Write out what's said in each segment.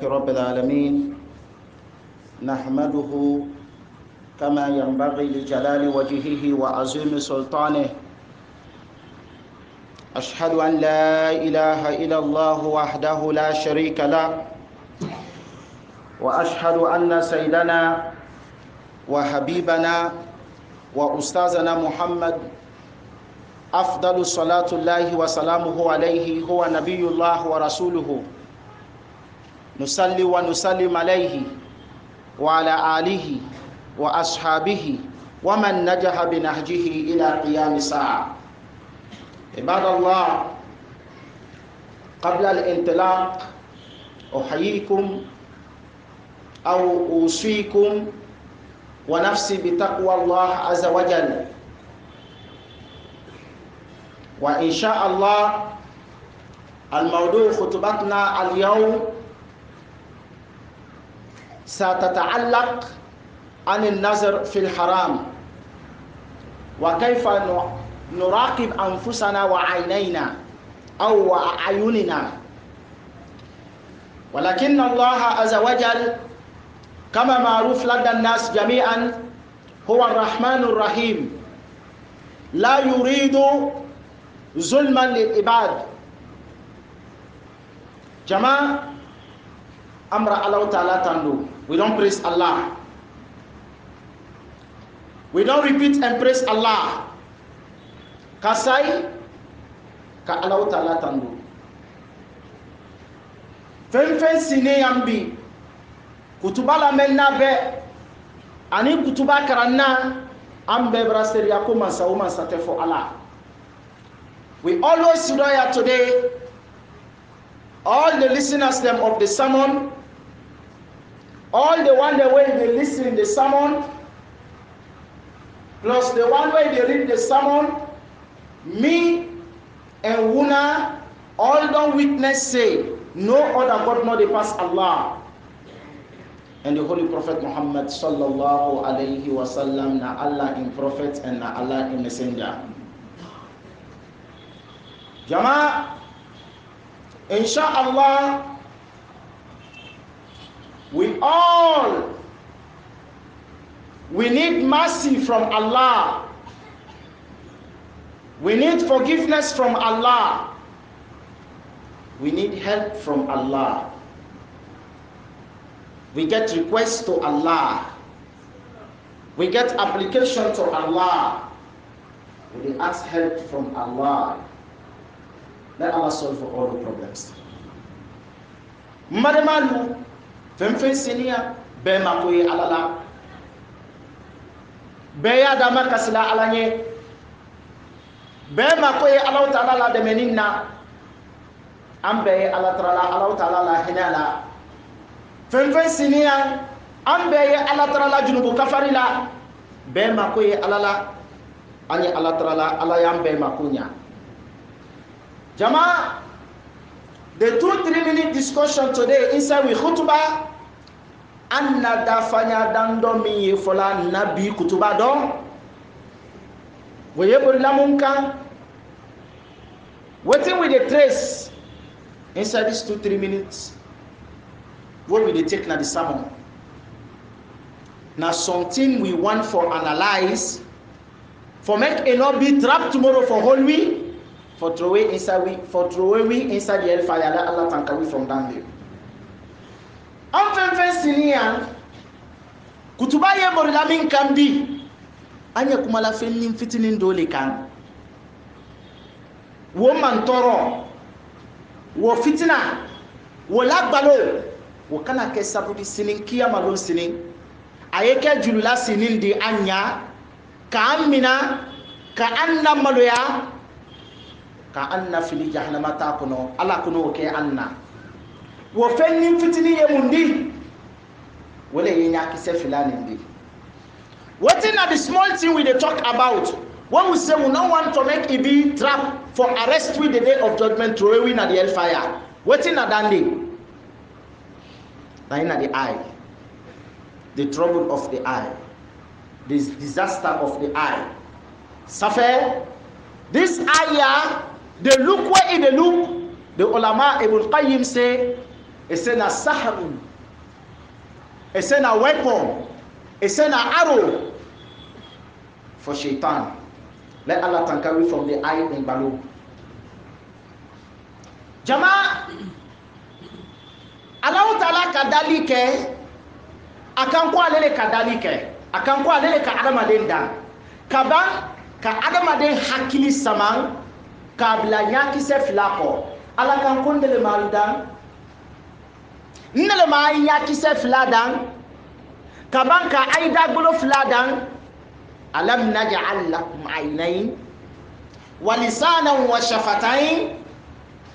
رب العالمين نحمده كما ينبغي لجلال وجهه وعظيم سلطانه. أشهد أن لا إله إلا الله وحده لا شريك له، وأشهد أن سيدنا وحبيبنا وأستاذنا محمد أفضل صلاة الله وسلامه عليه هو نبي الله ورسوله. نصلي ونسلم عليه وعلى آله وأصحابه ومن نجح بنهجه إلى قيام الساعة. عباد الله، قبل الانطلاق أحييكم أو أوصيكم ونفسي بتقوى الله عز وجل. وإن شاء الله الموضوع خطبتنا اليوم ستتعلق عن النظر في الحرام، وكيف نراقب أنفسنا وعينينا أو أعيننا. ولكن الله عز وجل كما معروف لدى الناس جميعا هو الرحمن الرحيم، لا يريد ظلما للعباد. جماعة أمر الله تعالى تندو. We don't praise Allah. We don't repeat and praise Allah. Kasai ka Allah ta'ala tando. Fen sine yambi kutubala menna be ani kutuba karanna ambe braseri yakuma sauma satefo Allah. We always sit here today, all the listeners them of the sermon, all the one the way they listen the sermon, plus the one way they read the sermon, me and Wuna all don't witness say no other God not the past Allah and the Holy Prophet Muhammad sallallahu alayhi wasallam, na Allah in prophet and na Allah in messenger. Jama, inshallah, we need mercy from Allah. We need forgiveness from Allah. We need help from Allah. We get requests to Allah. We get application to Allah. We ask help from Allah. Let Allah solve for all the problems. Madamalu femfe sinia be makoye alala be ya dama kasila alanye be makoye Allah ta'ala la de meninna ambe Allah ta'ala la hinala femfe sinia ambe ya Allah ta'ala junubu kafarila be makoye alala ani Allah ta'ala ala yambe makunya. Jama, the 2-3 minute discussion today inside with khutbah anna dafanya dando mi fola nabi kutuba do weye borila munka waiting with the trace inside these 2-3 minutes. What will they take na the sermon? Now something we want for analyze for make a not be trapped tomorrow for whole week, for throw away inside the hellfire. Let Allah tank away from down there. Amfen sinia kutuba ye borila min kambi anya kumala fenin fitinin dole kan wo mantoro wo fitina wo lagbalo wo kana ke sabudi sinin kiyama lon sinin ayeke julula sinin di anya ka amina ka anna maloya ka anna fili jahannama ta kuno ala kuno ke anna wo fenin fitini ye mundi wole yenya kise filani ndi. What in the small thing we dey talk about when we say we no want to make it be trap for arrest with the day of judgment throw away na the hellfire. What in that day? Na in the eye, the trouble of the eye, the disaster of the eye. Suffer this ayah, the look where it the look. The ulama Ibn Qayyim say ese na sahrun, ese na weapon, ese na arrow for shaitan. Let Allah take away from the eye in Balu. Jama, Allah Ta'ala kadalike, akan kwa lele kadalike, akan kwa lele ka adama den dan. Kaban ka adama den hakili samang, kabla nyaki se flako. Allah kan kondele maldan. Nele ma nyaki se fladan. Kaban ka aida gulo fladan. Alam naj'al lakum aynayn wa lisanan wa shafatayn.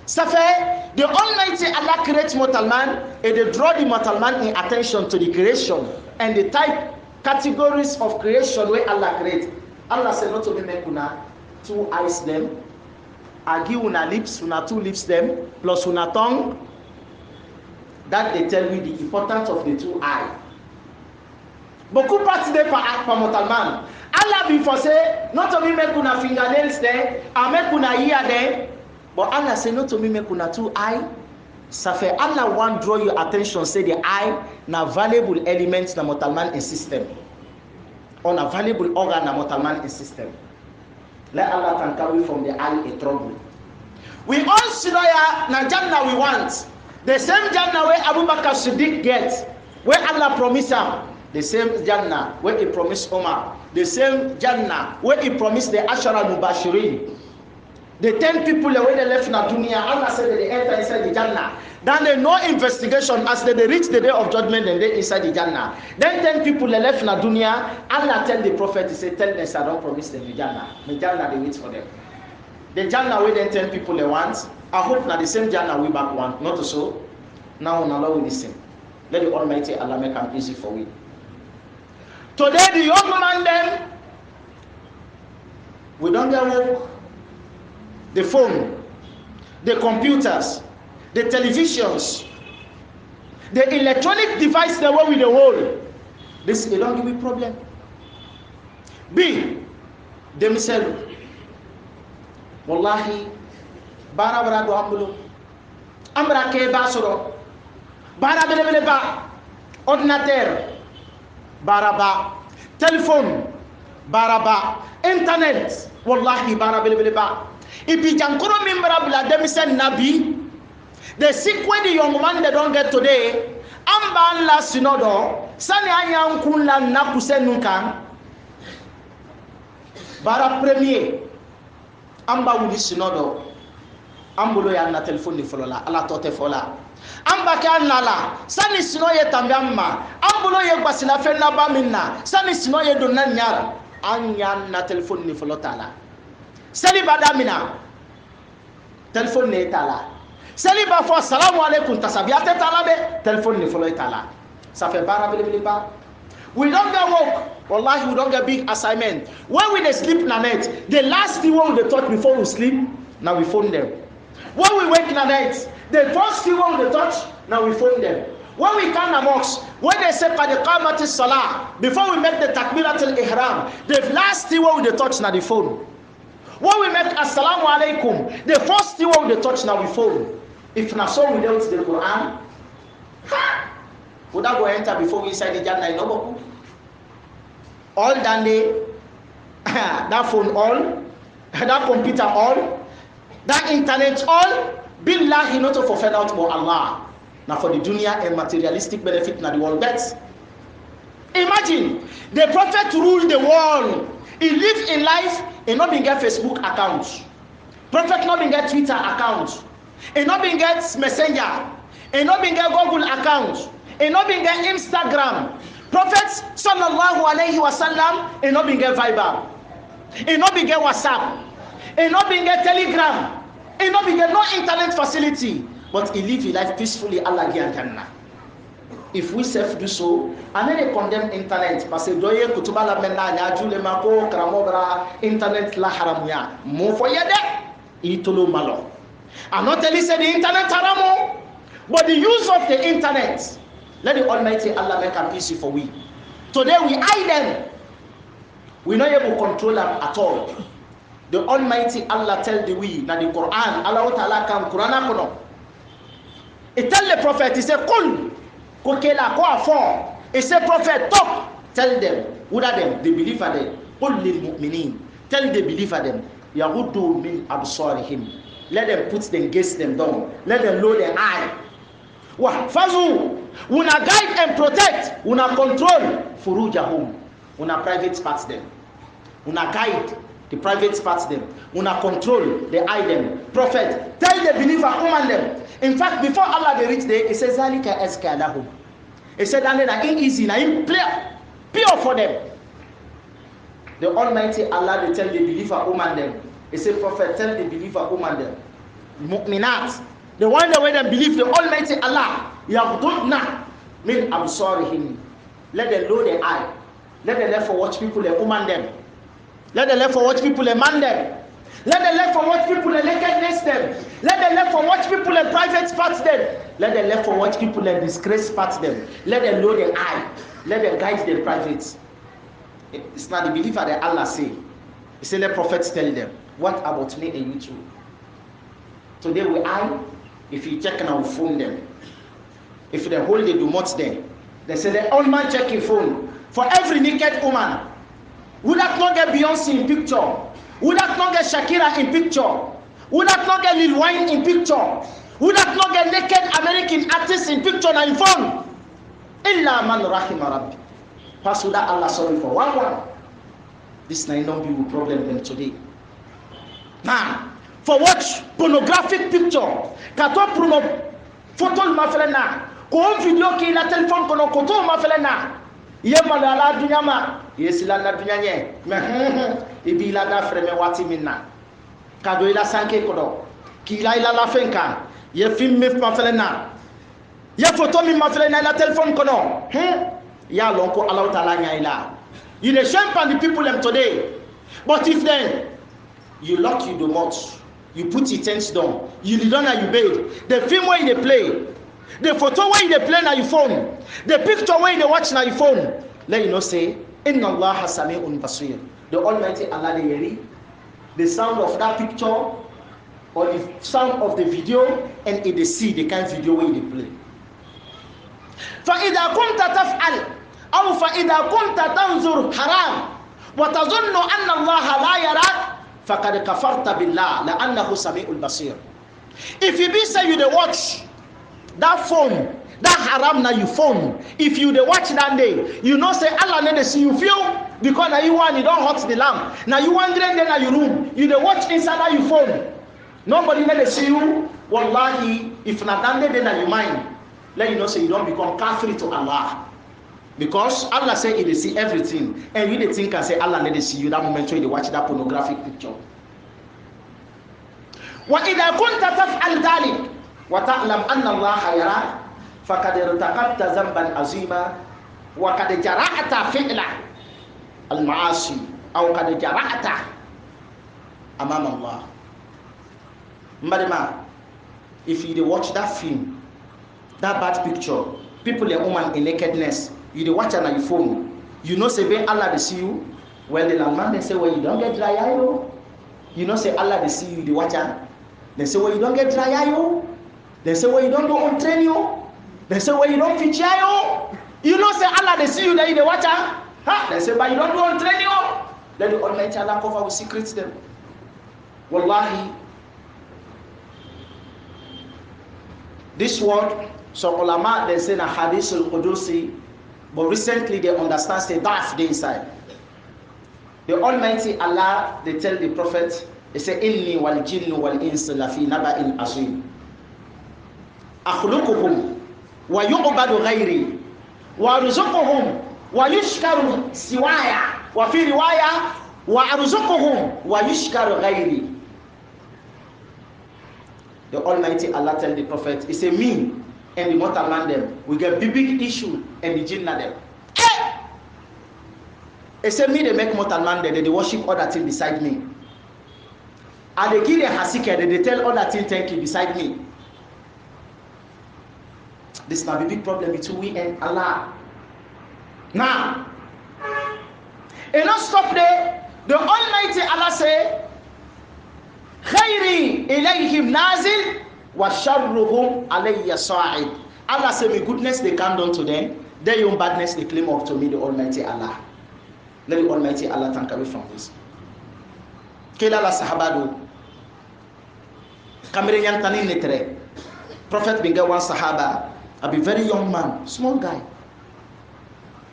Ça fait the Almighty Allah creates mortal man and they draw the mortal man in attention to the creation and the type categories of creation where Allah creates. Allah said not to be make una 2 eyes them, agi una lips, una 2 lips them, plus una tongue. That they tell you the importance of the 2 eyes. Beaucoup parties de par mortal man. Allah before say not to me make una fingernails there, and make una ear there. But Allah say not to me make una 2 eye. Ça fait Allah want draw your attention say the eye na valuable elements na mortal man in system. On a valuable organ na mortal man in system. Let Allah can carry from the eye a trouble. We all see na Jannah we want. The same Jannah where Abu Bakr Siddiq gets, where Allah promised him. The same Jannah where he promised Omar. The same Jannah where he promised the Ashara Mubashirin. The 10 people when they left na dunya, Allah said that they enter inside the Jannah. Then they no investigation as they reach the day of judgment and they inside the Jannah. Then 10 people they left na dunya, Allah tell the prophet, he said, tell them I don't promise them the Jannah. The Jannah they wait for them. The Jannah where then 10 people they want, I hope na the same Jannah we back want, not so. Now on Allah will listen. Let the Almighty Allah make it easy for we. Today the young man them, we don't get work. The phone, the computers, the televisions, the electronic device the way with the world. This it don't give me problem. B, themselves. Wallahi, bara do ambulo, ambra ke basoro, bara bele ba, ordinateur, bara ba, telephone, bara ba, internet, wallahi bara bele ba. Ipi jankuro mimbra bla demisen nabi. The sick when the young man they don't get today. Amba la sinodo. Sani anya kunla nakuse nunkan. Bara premier. Amba wuli sinodo. Ambulo ya na telephone ni folola. Ala tote fola. Amba ka nala. Sani sino ye tambamma. Ambulo ye basila fenna ba minna. Sani sino ye donna nyara. Anya na telephone ni folotala. Saliba damina telephone ne tala saliba fo assalamu alaikum tasabiate tala be telephone ne follow tala ça fait bara bele ba. We don't get work, wallahi we don't get big assignment. When we dey sleep na night, the last thing we dey touch before we sleep, now we phone them. When we wake na night, the first thing we dey touch, now we phone them. When we come na mosque, when they say qad qamati salah, before we make the takbiratul ihram, the last thing we dey touch na the phone. When we make assalamu alaikum, the first thing we touch now we phone. If na so we don't the Quran, would that go enter before we inside the Jannah? No, all done day, that phone all, that computer all, that internet all, billahi not to fulfill out for Allah. Now for the dunya and materialistic benefit na the world bets. Imagine the prophet ruled the world. He lived in life. He not been get Facebook account. Prophet not been get Twitter account. He not been get Messenger. He not been get Google account. He not been get Instagram. Prophet sallallahu alaihi wasallam. He not been get Viber. He not been get WhatsApp. He not been get Telegram. He not been get no internet facility. But he live his life peacefully. Allah give Jannah. If we self do so, and then they condemn internet, parce que doye kutuba la menna nya jule mako kramobra internet la haramuya. Mo for yede itolo malo. I'm not telling you the internet haramu, but the use of the internet, let the Almighty Allah make a peace for we. Today we hide them. We not able to control them at all. The Almighty Allah tell the we na the Quran Allah Ta'ala kan Quran kono. He tell the prophet, he said, Kul, kokela, ko afon. He said, prophet, talk. Tell them, who are them? The believer them. Kul lil mu'minin. Tell the believer them, yaghuddu min absarihim. Let them put them, gaze them down. Let them lower their eye. Wahfazu. Una guide and protect. Una control. Furujahum. Una private parts them. Una guide the private parts them. Una control the eye them. Prophet, tell the believer, command them. In fact, before Allah they reach there, it says, Zalika azka lahum. It said, and then in easy, na in pure for them. The Almighty Allah, they tell the believer, command them. He said, prophet, tell the believer, command them. Mu'minat, the one that when they believe the Almighty Allah, yaghdudna min absarihim. Let them lower their eye. Let them left for watch people, they command them. Let them left for watch people, they man them. Let them left for watch people, they nakedness them. Let them left for watch people, they private parts them. Let them left for watch people, they disgrace parts them. Let them lower their eye. Let them guide their private. It's not the believer that Allah say. He said, let prophets tell them, what about me and you too? Today we eye, if you check and I will phone them. If they hold the remote there, they say the old man check your phone. For every naked woman, would that not get Beyonce in picture? Would that not get Shakira in picture? Would that not get Lil Wayne in picture? Would that not get naked American artists in picture and in phone? Illa man rahima rabbi. Pass that Allah sorry for one. This nine don't be a problem them today. Now, for watch pornographic picture, kato promo photo maflena, ko video ki na telephone kono koto maflena. Ye malala dunya ma, yesila na dunya nye. Me ibi la da freme wati minna. Kado ila sanke kodo. Ki ila la fenka. Ye film me maflena. Ye photo mi maflena la telephone kono. Ya lonko Allah Ta'ala nya ila. You dey shame the people them today. But if then you lock you the mouth, you put your tents down, you lay down and you bathe. The film where you play, the photo where you play na your phone, the picture where you watch na your phone. Let you know say, Inna Allah Sami'un Basir. The Almighty Allah they hear the sound of that picture or the sound of the video, and it they see the kind of video where they play. فإذا كنت تفعل أو فإذا كنت تنظر حرام وتظن أن الله لا يراك فقد كفرت بالله لأنه سميع البصير. If you be say you dey watch that phone, that haram na you phone, if you dey watch that day, you know say Allah no dey see you feel because na you want you don't hot the lamp. Now you wondering there na your room, you dey watch inside that your phone. Nobody no dey see you. Wallahi, if na that day na your mind, let you know say you don't become kafir to Allah. Because Allah say he dey see everything, and you dey think and say Allah no dey see you that moment when you dey watch that pornographic picture. وإذا كنت تفعل ذلك وتعلم أن الله يراك فقد ارتكبت ذنبا عظيما وقد جرأت فعل المعاصي أو قد جرأت أمام الله. Madam, if you dey watch that film, that bad picture, people and woman in nakedness, you dey watch it on your phone, you know say when Allah dey see you, well the man they say well you don't get dry eye yo. You know say Allah dey see you, dey watch it. They say well you don't get dry eye yo. They say well you don't go on train yo. They say well you don't feature yo. You know say Allah dey see you, that you dey watch it. They say but you don't go on train yo. Let the Almighty Allah cover with secrets them. Wallahi, this word, some ulama they say na hadith al-Qudusi, but recently they understand say da'af the inside. The Almighty Allah, they tell the Prophet, they say inni wal jinnu wal insu lafi naba'in azim. Akhluquhum wa yu'badu ghairi wa arzuquhum wa yushkaru siwaya wa fi riwaya wa arzuquhum wa yushkaru ghairi. The Almighty Allah tell the Prophet, he say me and the mortal man them, we get big issue and the jinn them. He say me they make mortal man them, they worship other thing beside me. And they give a hasika, they tell other thing thank you beside me. This now be big problem between we and Allah. Now, it not stop there. The Almighty Allah say, خيري إليهم نازل wa sharruhum alayya sa'id. Allah say me goodness they come down to them, their own badness they claim up to me, the Almighty Allah. Let the Almighty Allah thank away from this. Kela la sahaba do kamere yantani netre. Prophet bin get one sahaba, a very young man, small guy.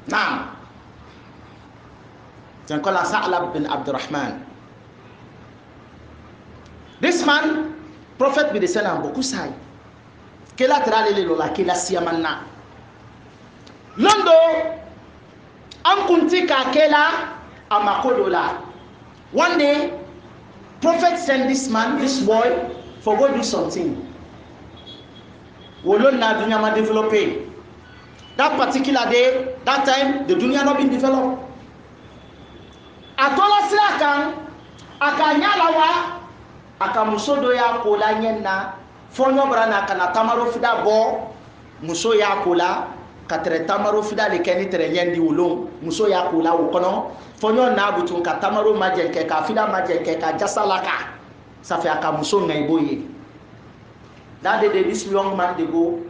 Now, they call Sa'lab bin Abdurrahman. This man, Prophet bin Salam Bokusai. Kela tralele lola kela siamanna. Londo ankuntika kela amakodola. One day, Prophet sent this man, this boy, for go do something. Wolon na dunya ma developé. That particular day, that time, the dunya not been developed. Atola silakan, akanyalawa, akamusodo ya kola nyena, fonyo brana kana tamaro fida bo, muso ya kola, katre tamaro fida le keni tere nyendi ulong, muso ya kola ukono, fonyo na butun ka tamaro majenke ka fida majenke ka jasalaka, safi akamuso ngaiboye. That day, this young man, they go,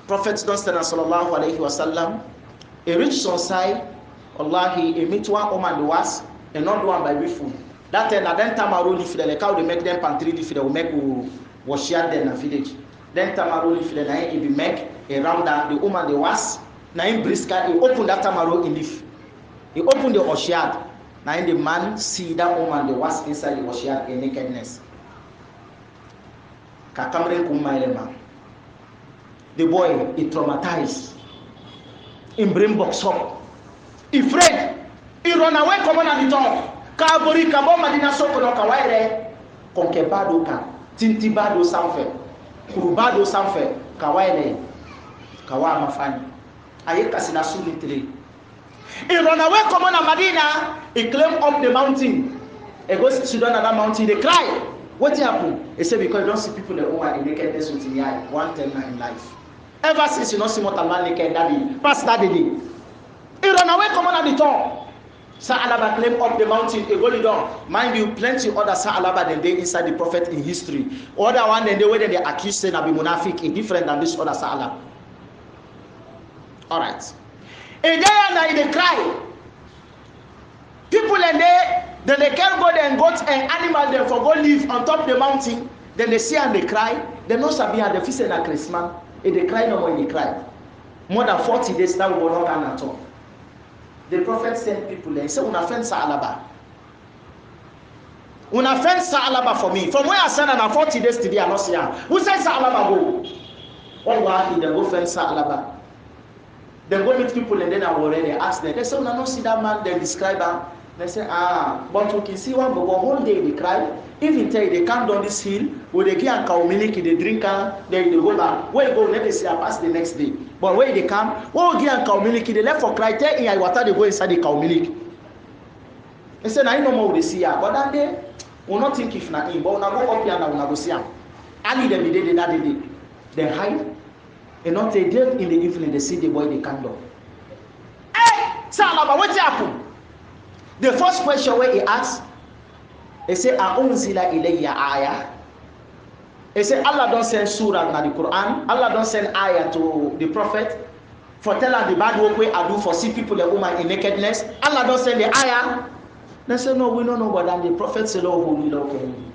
Prophet don't stand sallallahu alayhi wa sallam, a rich son side, Allah, he meet one woman the was, and not one by food. That time, then tamaro leaf, the cow, they make them pantry leaf, they will make wash yard in the village. Then tamaro leaf, the night, he be make around that, the woman the was, now in briska, he opened that tamaro in leaf. He opened the wash yard. Now the man see that woman the was inside the wash yard in nakedness. The boy is traumatized. He brain box up. He afraid. He run away come on at the top. Kabori kabo madina soko no kawaire. Konke bado ka. Tinti bado sanfe. Kurubado sanfe. Kawaire. Kawa mafani. Aye kasina sunitri. He run away come on at Medina. He climb up the mountain. He goes to down that mountain. They cry. What happened? He said because you don't see people that are in nakedness with the eye. One time in life. Ever since you don't see what a man naked daddy, past that day. He run away, come on at the top. Sa'alaba climb up the mountain, he go down. Mind you, plenty other Sa'alaba than they inside the prophet in history. Other one than the way they accuse saying Nabi Munafik is different than this other Sa'alaba. Alright. A day and they cry. People and then they can go there and goats and animals them for go live on top the mountain. Then they see and they cry. They know sabi and they feel say na Christmas. And they cry no more. They cry. More than 40 days now we will not at all. The prophet sent people there. He said, "Una friend Sa'alaba. Una friend Sa'alaba for me. From where I send na 40 days today I not see her. Who said Sa'alaba go? Wallahi they go friend Sa'alaba. They go meet people and then I will already ask them. They say, "Una not see that man." They describe her. They say, but you can see one but whole day they cry. Even tell you they come down this hill, where they get and cow milk, they drink then they go back. Where you go, let me see I pass the next day. But where they come, where get and cow milk, they left for cry, tell in water, they go inside the cow milk. They say, I know more they see her, but that day, we'll not think if not him, but we'll go up here and we'll go see him. Ali them the day that they hide, and not a day in the evening, they see the boy they come down. Hey, Salaba, what happened? The first question where he asks, he say, "A'unzila ilayya ayah." He say, Allah don't send surah na the Quran. Allah don't send ayah to the prophet for tell her the bad work way I do for see people the woman in nakedness. Allah don't send the ayah. They say, no, we don't know, but then the prophet say, "Lord, holy Lord, can you?"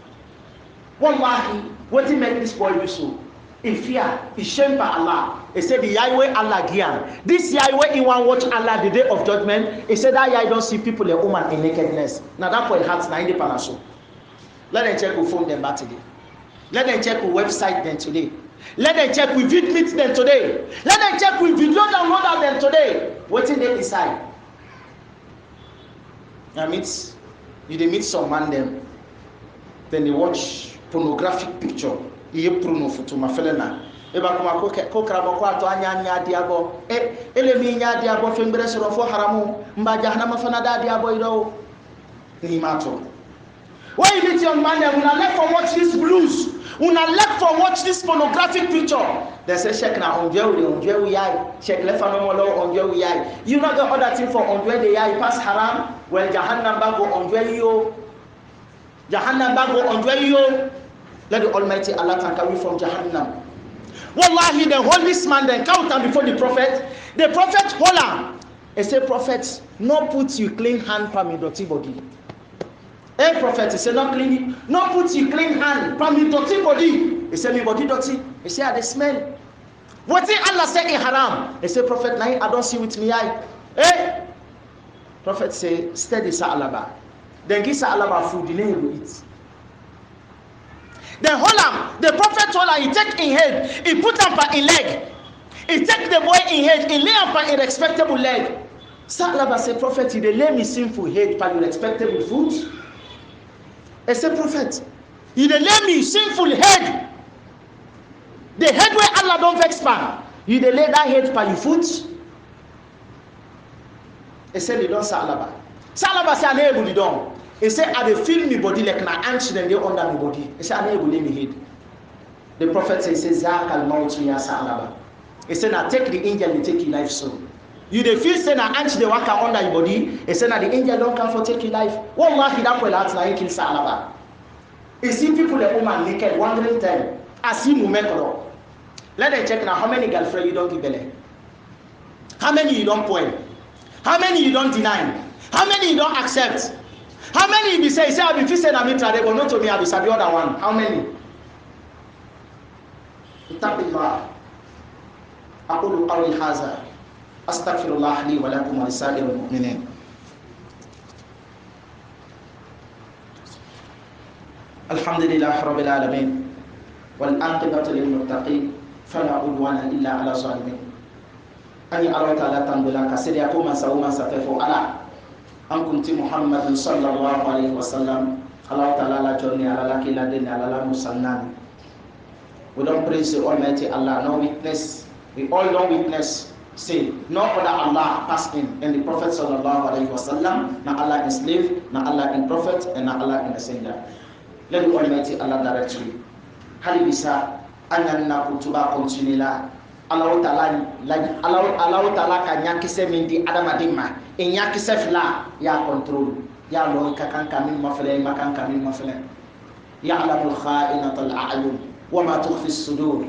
Wallahi, what he make this boy do so? In fear, he shame by Allah. He said, the Yahweh Allah gian. This Yahweh, he want watch Allah the day of judgment. He said that Yahweh don't see people a woman in nakedness. Now that point hearts na in the panaso. Let them check who phone them back today. Let them check who website them today. Let them check who vid meet them today. Let them check who video download of them today. What did they decide? You meet some man them. Then they watch pornographic picture. Iye pruno futu mafelena eba kuma ko krabo ko ato anya diabo ele mi nya diabo fembere soro fo haramu mba jahannama fana da diabo ido ni mato why you meet young man them una left for watch this blues una left for watch this pornographic picture they say check na onje we yai check left no more onje we yai you not the other thing for onje the yai pass haram well jahannam ba go onje yo jahannam ba go onje yo. Let the Almighty Allah take away from Jahannam. Wallahi, the hold this man, then count him before the prophet. The prophet hold him. He say, prophet, no put you clean hand from me dirty body. Hey prophet, he say, no clean, no put you clean hand from me dirty body. He say, me body dirty. He say, I dey smell. What did Allah say in haram? He say, prophet, now I don't see with me eye. Hey, prophet say, steady sa'alaba. Then give sa'alaba food, the name will eat. Then hold him. The prophet told him, he take in head, he put him in leg. He take the boy in head, he lay him in respectable leg. Sa'alaba say, prophet, he lay me sinful head for your respectable food. He say, prophet, he lay me sinful head. The head where Allah don't vex pan. You lay that head for your food. He said, they don't Sa'alaba. Sa'alaba say, I'm able to do. He said, I dey feel me body like na ants then they under my body. He said, I'm able to lay me head. The prophet says, Zakal mautu ya Sa'alaba. He said, now take the angel, you take your life so. You dey feel say na ants they walk under your body. He said, now the angel don't come for take your life. Wallahi, that way out now he kill Sa'alaba. He see people like woman naked, wandering time. I see mumekoro. Let them check now how many girlfriend you don't give belly. How many you don't point? How many you don't deny? How many you don't accept? How many you be say I be saying I'm intrade, but not to me I be sabi other one? How many? Ittaqillah. أقول قولي هذا أستغفر الله لي ولكم ولسائر المؤمنين. الحمد لله رب العالمين والعاقبة للمتقين فلا عدوان إلا على الظالمين. أني أرى تعالى تنبلا كسر يقوم سوما سفيفو على أن كنت محمد صلى الله عليه وسلم الله تعالى لا جوني على لك لا دين على لا مسنان. We don't praise the Almighty Allah, no witness. We all know witness. Say no other Allah passed in and the Prophet sallallahu alaihi wasallam. Na Allah in slave, na Allah in prophet, and na Allah in messenger. Let the Almighty Allah direct you. Halibisa ananna kutuba kontinila. Allah Ta'ala kan yakise mindi adamadima in yakise fla ya control ya lo kakan kamin mafle makan kamin mafle ya'lamul kha'inatul a'yun wa ma tukhfi as-sudur.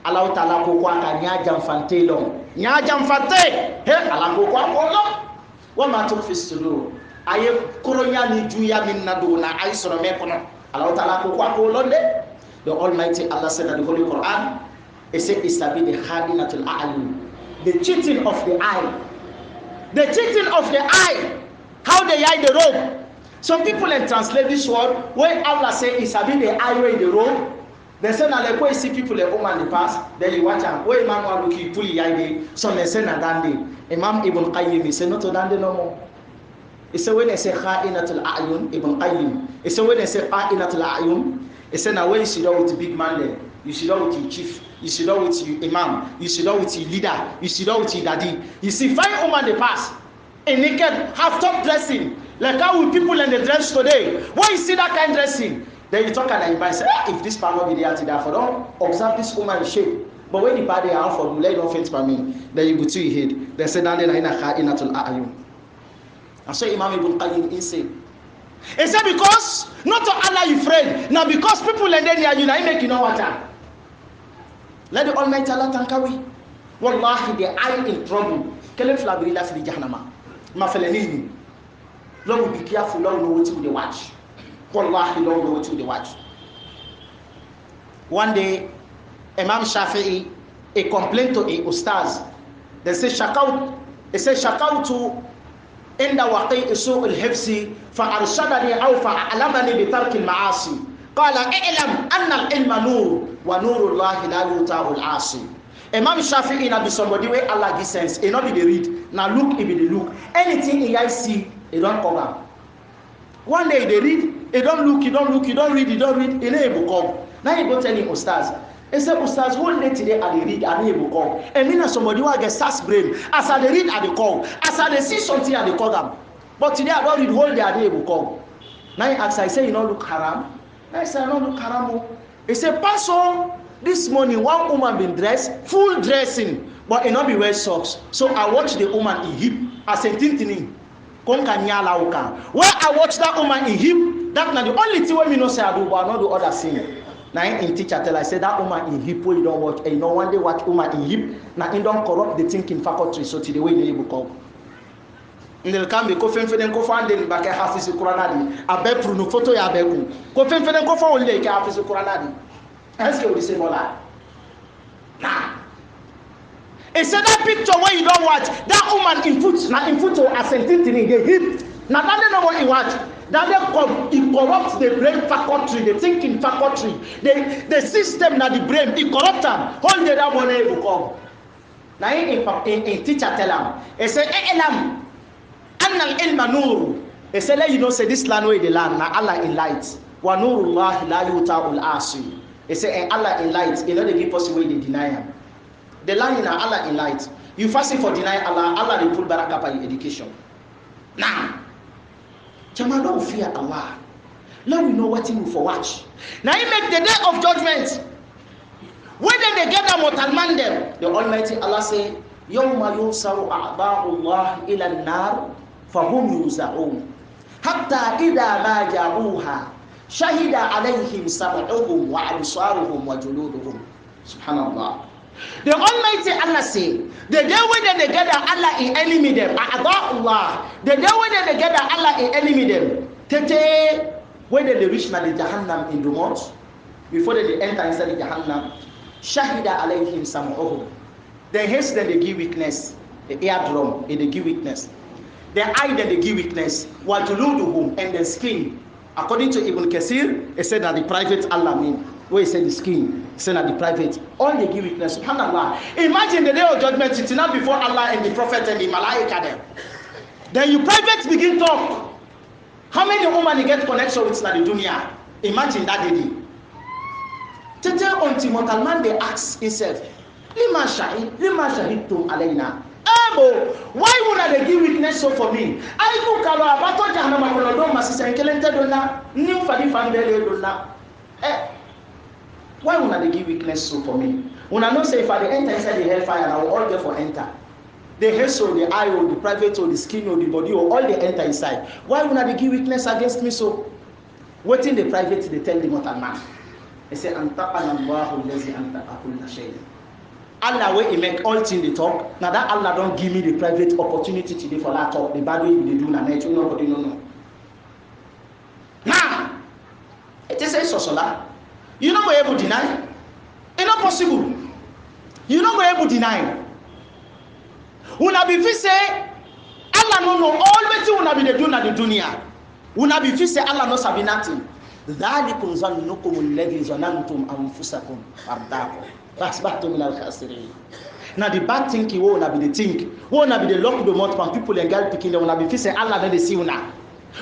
Allah Ta'ala ko kwa kan nya jamfante lo nya jamfante he Allah ko kwa ko lo wa ma tukhfi as-sudur aye koronya ni juya min naduna ay soro me kono Allah Ta'ala ko kwa ko lo de. The Almighty Allah said in the Holy Quran, he said it's to be the khadinatul a'yun, the cheating of the eye. The cheating of the eye. How they hide the robe. Some people then translate this word when Allah say it's to be the eye in the robe. They say na like when you see people like woman the past, then you watch them. When Imam wa look you pull the eye. Some they say na dande. Imam Ibn Qayyim he say not to dande no more. He say when they say khadinatul a'yun, Ibn Qayyim. He say when they say khadinatul a'yun. He said, now when you sit down with the big man there, you sit down with your chief, you sit down with your imam, you sit down with your leader, you sit down with your daddy. You see, fine woman they pass, a naked, half top dressing, like how we people in the dress today. When you see that kind of dressing, then you talk and you might say, if this man will be there today, for don't observe this woman in shape. But when the body are for you, let don't faint for me, then you go to your head. They say, now they're in a kha'inatul a'yun. And so Imam Ibn Qayyim is saying, he said because not to Allah you afraid now because people and then you now make you know what time. Let the Almighty Allah thank away. Wallahi the eye in trouble. Kelef labrila fi jahannama. Ma felenini. Lord be careful. Lord know what you dey watch. Wallahi Lord know what you dey watch. One day Imam Shafi'i he complained to a ustaz. They say shakaut. He said shakautu عند وقيء سوء الحفظ فأرشدني أو فأعلمني بترك المعاصي قال اعلم أن العلم نور ونور الله لا يطاع العاصي. Imam Shafi'i na be somebody where Allah gives sense. He not be the read. Now look, he be the look. Anything he guys see, he don't cover. One day they read, he don't look, he don't look, he don't read, he don't read. He never come. Now he go tell him ustaz. He said, ustaz, whole day today I read, I never come. And me na somebody who get SAS brain. As I read, I call. As I see something, I call them. But today I don't read whole day, I never come. Now he asks, I say, you don't look haram. Now I say, I don't look haram. He said, pass on. This morning, one woman been dressed, full dressing, but he not be wear socks. So I watch the woman in hip. I say, tintining. When I watch that woman in hip, that's not the only thing when me no say I do, but I not do other thing. Now in teacher tell I say that woman in hip wey you don't watch, and you know one day watch woman in hip, now in don't corrupt the thinking faculty so to the way you go. Ndel kambe ko fenfene ko fa ndel ba ka hafiz Qur'an di abe pru no photo ya be ku ko fenfene ko fa onle ka hafiz Qur'an di est-ce que vous dites voilà nah e say that picture where you don't watch that woman in foot na in foot to ascending in the hip na that no one you watch that it corrupts the brain faculty the thinking faculty the system na the brain it corrupt am hold the that one e come na in teacher tell am e say elam anna al-ilma nur e say let you know say this land wey dey land na Allah in light wa nurullah la yuta'ul asi e say Allah in light e no dey give person wey dey deny am the land na Allah in light you fasting for deny Allah dey pull baraka for your education now Jama don't fear Allah now we know what you for watch now he make the day of judgment when they gather mortal man them the Almighty Allah say yawma yusaru a'da'u Allah ila an-nar فهم يوزعون حتى إذا ما جاءوها شهد عليهم سمعهم وأبصارهم وجلودهم سبحان الله. The Almighty Allah say the day when they gather Allah in enemy them Allah the day when they gather Allah in enemy them tete when they reach na the Jahannam in the month before they enter inside the Jahannam shahida alayhim sam'uhum then hence then they give weakness the eardrum they give weakness. The eye that they give weakness, wajuluduhum and the skin. According to Ibn Kathir, it said that the private Allah mean. Where he said the skin, he said that the private. All they give weakness. Subhanallah. Imagine the day of judgment sitting up before Allah and the Prophet and the Malaika them. Then you private begin talk. How many women get connection with the dunya? Imagine that day. Tete until mortal man they ask himself, Lima shahidtum alayna. Why would they give witness so for me? I go kalo abato jahannama kono do masisa enkelente dona nim fadi fandele dona. Why would they give witness so for me? Una know say if I enter inside the hellfire, I will all get for enter. The head or the eye or the private or the skin or the body or all they enter inside. Why would they give witness against me so? Waiting the private they tell the mortal man. They say antaqana Allahu allazi antaqa kull shay. Allah wey make all thing dey talk na that Allah don give me the private opportunity today for that talk the bad way we dey do na net nobody no know now it is a sosola you no go able deny e no possible you no go able deny una be fit say Allah no know all wetin una be dey do na the dunya una be fit say Allah no sabi nothing dhalikum zannukum alladhi zanantum anfusakum ardaakum. Now the bad thinking will not be the think. Will not be the lock the mouth from people and girl picking them. Will not be say Allah not the see una.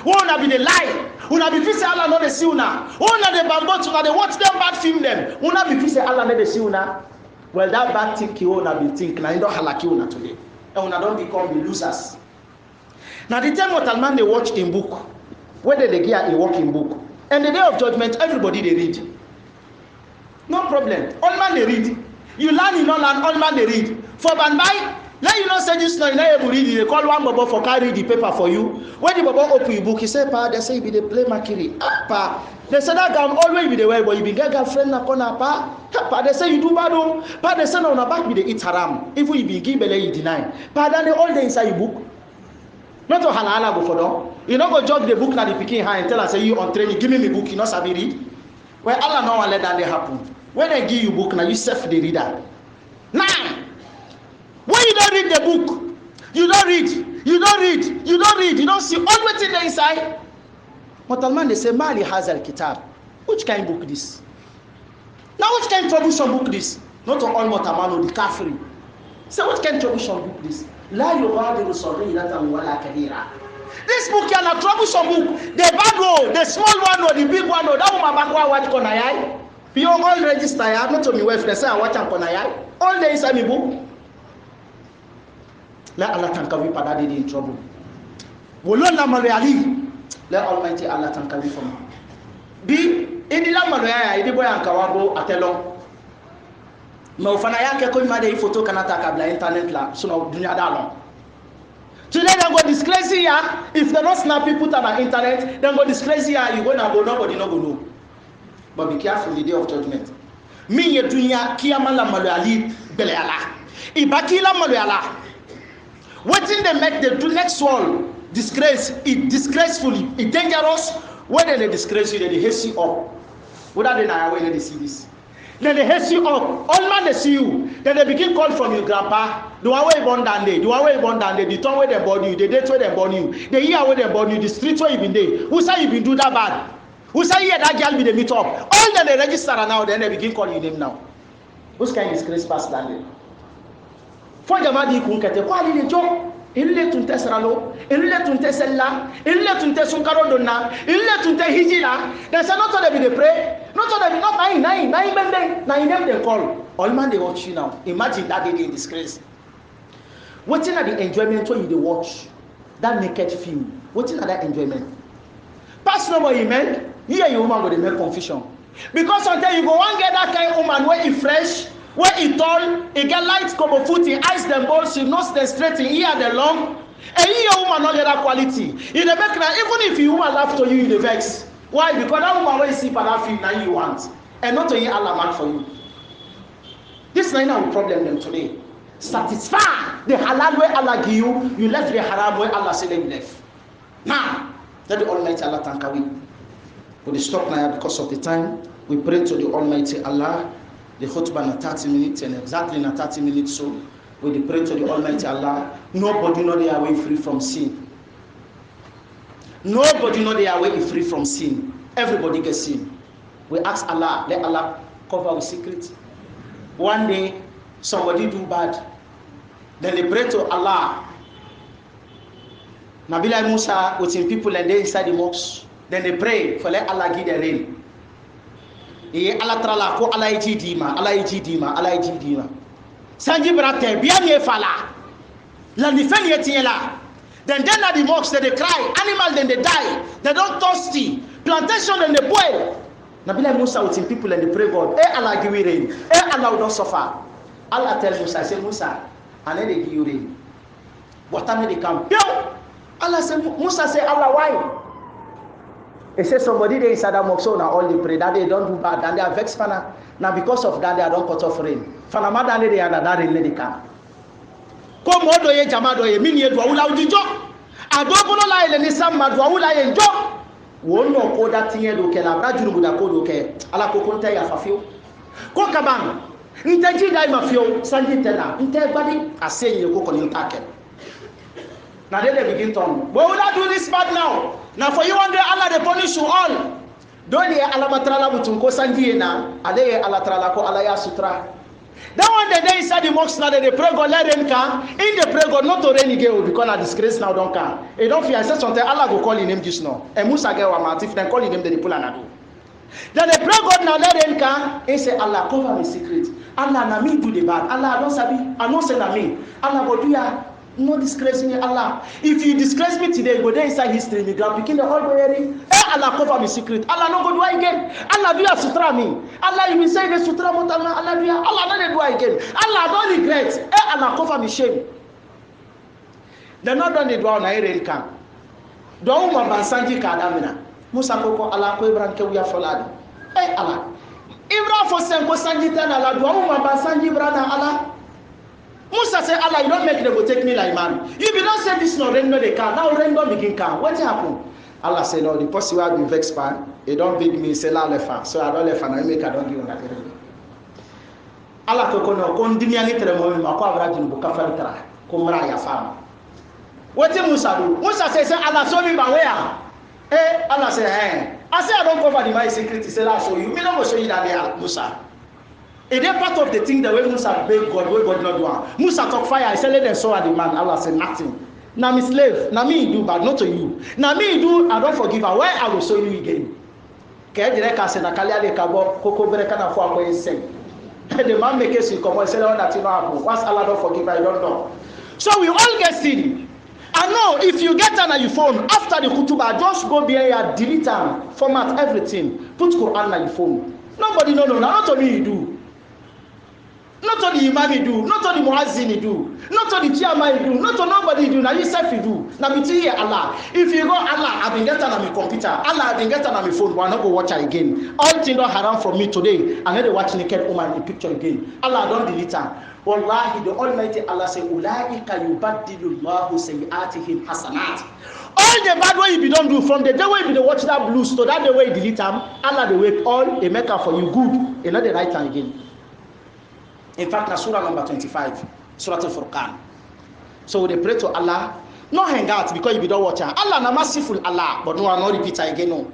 Will not be the lie. Will not be say Allah not the see una. Will not the bamboo una. They watch them bad film them. Will not be say Allah not the see una. Well that bad thinking will not be think. Now you don't halaki una today. And una don't become the losers. Now the time what man they watch in book, whether they get a walking book, and the day of judgment everybody they read. No problem. All man they read. You learn in all and all man they read. For and by, let you know say this now you not able to read. They call one baba for carry the paper for you. When the baba open your book, he say, "Pa, they say you be the play makiri." Pa, they say that guy always be the way, but you be get girlfriend na corner. Pa, they say you do bad. Pa, they say no na back be the eat haram. If you be give bele you deny. Pa, then they all day inside your book. Not to halala go for them. You not go jog the book na the pikin hand and tell us say you on training. Give me my book. You not sabi read. Well, Allah no one let that happen. When I give you book now, you self the reader. Now, when you don't read the book, you don't read, you don't see all what's in the inside. Mortal man they say, Mali Hazal Kitab. Which kind of book this? Now which kind of troublesome book this? Not all mortal man or the kafiri. So what kind of troublesome book this? La yughadiru saghiratan wala kabira. This book is a troublesome book. The bad one, the small one or the big one or that one back what corner yai. You all register, I have not told me where they say I watch and corner yai. All day inside my book. Let Allah thank you for that in trouble. Wolon la mariali. Let Almighty Allah thank you for me. Be in the land mariali, the boy and kawabo atelong. Ma ufana yake ko imade hii photo kanata kabla internet la so na dunia dalong. Today they go disgrace here. If they don't snap people put on the internet, then go disgrace here. You go now go nobody no go know. But be careful the day of judgment. Me ye dunya kiyama la malu ali bele ala. Ibaki la malu ala. Wetin they make the next world disgrace, it disgracefully, it dangerous. When they disgrace you, they hate you up. Whether they know when they see this, then they hate you up. All man they see you, then they begin call from your grandpa. The one way born down there, the one way born down there, the town where they born you, the date where they born you, the year where they born you, the street where you been there. Who say you been do that bad? Who say yeah that girl be the meet up? All that they register now, then they begin calling you name now. Who's kind of disgrace past that day? For jamadi kunkete kwa lile jo ile tunte saralo ile tunte sella ile tunte sunkaro donna ile tunte hijira. They say not all they pray, not all they not nine bende nine them they call. All man they watch you now. Imagine that day in disgrace. What's in the enjoyment when you they watch that naked film? What's in that enjoyment? Pass no more amen. Here you woman go dey make confusion because until you go one get that kind of woman where he fresh. When it tall, it get light come of foot, he eyes them balls, she knows them straight, in ear them long. And here woman not get that quality. In the back now, even if you woman laugh to you in the vex. Why? Because that woman when you see paraffin now you want. And not to hear Allah man for you. This is not our problem them today. Satisfy the halal way Allah give you, you left the haram way Allah say you left. Now, that the Almighty Allah thank you. We stop now because of the time. We pray to the Almighty Allah. The khutbah na 30 minutes and exactly na 30 minutes so we pray to the Almighty Allah. Nobody know they are way free from sin. Nobody know they are way free from sin. Everybody gets sin. We ask Allah, let Allah cover our secret. One day somebody do bad, then they pray to Allah. Nabila Musa with him people and they inside the mosque. Then they pray for let Allah give the rain. Allah trala ko Allah yi dima sanji brate bien ye fala la ni fen yeti la then at the mosque they cry animal then they die they don't thirsty plantation then they boil Nabila Musa with him people and they pray God Allah give you rain Allah don't suffer. Allah tell Musa say Musa and then they give you rain water may they come Allah say Musa say Allah why. He says somebody they inside that mosque now all they pray that they don't do bad and they are vexed fana. Now because of that they don't cut off rain. Fana madane they are that rain they come. Come odo ye jamado ye mini ye dwa ula udijo. Adobono la ile ni samma dwa ula ye njo. Wono ko da tinye do ke la brajuru buda ko do ke ala ko konta ya fafio. Ko kabang. Nteji dai mafio sanji tena. Nte gbadi asenye ko ko ni take. Now they begin to but will not do this bad now. Now for you one day Allah they punish you all. Don't ye Allah matrala butunko sanji na ale Allah trala ko Allah ya sutra. That one day inside the mosque now they pray God let rain come. In the pray God not to rain again because na disgrace now don't come. They don't fear say something Allah go call him name just now. And Musa get wa matif then call him name they pull anado. Then they pray God now let rain come. He say Allah cover my secret. Allah na me do the bad. Allah don't sabi. I know say na me. Allah go do ya. No disgracing Allah. If you disgrace me today, go there inside history, me go begin the whole way. Allah cover me secret. Allah no go do again. Allah do ya sutra me. Allah you will say the sutra but Allah do ya. Allah no do again. Allah don't regret. Allah cover me shame. They not done the dua na ere kan. Do ma bansanji ka damina. Musa koko Allah ko Ibrahim ke uya foladi. Allah. Ibrahim for sen ko sanji tan Allah do ma bansanji Ibrahim Allah. Musa say Allah you don't make them go take me like man. You be don't say this no rain no they can. Now rain don't begin come. What happen? Allah say no the person will be vexed pan. He don't bid me say la lefa. So I don't lefa na make I don't give on that. Allah ko no kon dunia ni tere mo ma ko abra jinu bu kafar tara. Ko mra ya fam. What Musa do? Musa say Allah show me my way. Allah say I say I don't cover the my secret. Say Allah show you. Me no go show you that Musa. It is part of the thing that when Musa beg God, when God not do one. Musa talk fire, I say let them saw the man. Allah said nothing. Now me slave, now me do bad, not to you. Now me do, I don't forgive her. Why I will show you again? Okay, the record say na kalia de kabo koko bereka na fo akoye say. The man make us come and say that you know happen. Once Allah don't forgive her, I don't know. So we all get sin. I know if you get on your phone after the khutbah, just go behind your delete and format everything. Put Quran on your phone. Nobody no, not to me you do. Not only Imam do, not only Muazzin do, not only Chairman do, not only nobody do, now yourself you do. Now between here Allah. If you go Allah, I've been getting on my computer. Allah, I've been getting on my phone, but I'm not go watch her again. All things don't haram from me today. I'm not watch naked woman in picture again. Allah don't delete her. Wallahi, the Almighty Allah say, Ulaika yubaddilullahu sayyi'atihim hasanat. All the bad way you don't do from the day when you watch that blues to that day way you delete them, Allah the way all they make up for you good, and not the right time again. In fact, na surah number 25, Surah Al-Furqan. So they pray to Allah, no hang out because you don't watch her. Allah na merciful Allah, but no, I'm not repeat it again. No.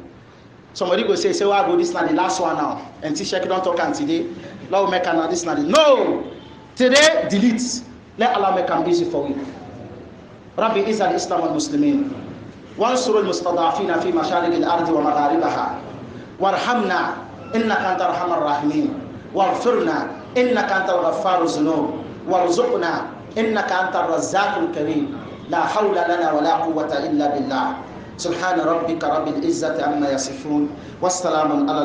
Somebody go say, well, go this now the last one now, and T-Shek don't talk and today. Lord make now this now. No, today delete. Let Allah make them easy for you. Rabbi Izz al-Islam al-Muslimin. وانصر المستضعفين في مشارق الأرض ومغاربها وارحمنا إنك أنت أرحم الراحمين واغفرنا إنك أنت الغفار الذنوب وارزقنا إنك أنت الرزاق الكريم لا حول لنا ولا قوة إلا بالله سبحان ربك رب العزة عما يصفون والسلام على